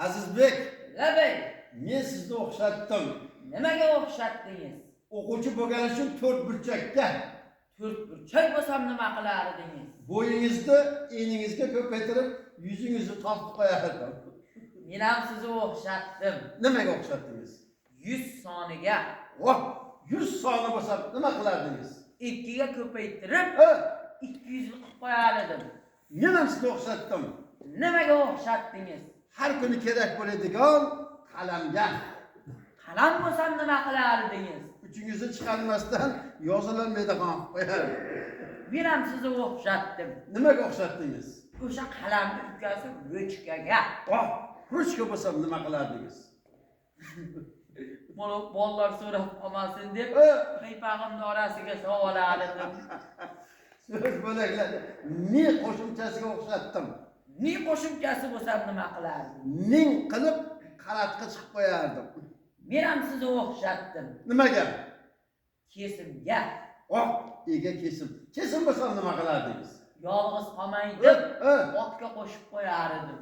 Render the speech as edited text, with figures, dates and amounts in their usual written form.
Azizbek, Labay, men sizni o'xshatdim. nimaga o'xshatdingiz? O'quvchi bo'lgani uchun 4 burchakka. 4 burchak bo'lsam nima qilardingiz? Bo'yingizni eningizga ko'paytirib, yuzingizni tortib qo'yardim. Men ham sizni o'xshatdim. Nimaga o'xshatdingiz? 100 soniga Voh, 100 soni bo'lsa nima qilardingiz? 2 ga ko'paytirib Ha, 200 qilib qo'yar edim. men ham sizni o'xshatdim. Nimaga o'xshatdingiz? Har kuni kerak bo'ladigan qalamga. Qalam bo'lsam nima qilardingiz? Uchingizni chiqarmasdan yozilmaydigan qo'yardim. Men ham sizni o'xshatdim. Nimaga o'xshatdingiz? O'sha qalamni ukasi ruchkaga. Voh, ruchka bo'lsa nima qilardingiz? Bolalar so'rab qolmasin deb paypag'imni orasiga solar edim. So'z bo'laklari men qo'shimchasiga o'xshatdim. Ne qo'shimchasi bo'lsam nima qilardim? Ning qilib qaratga chiqib qo'yardim. Men ham sizni o'xshatdim. Nimaga? Kesimga. Oh, ega kesim. Kesim bo'lsa nima qilardingiz? Yolg'iz qolmay deb Ha, otga qo'shib qo'yar edim.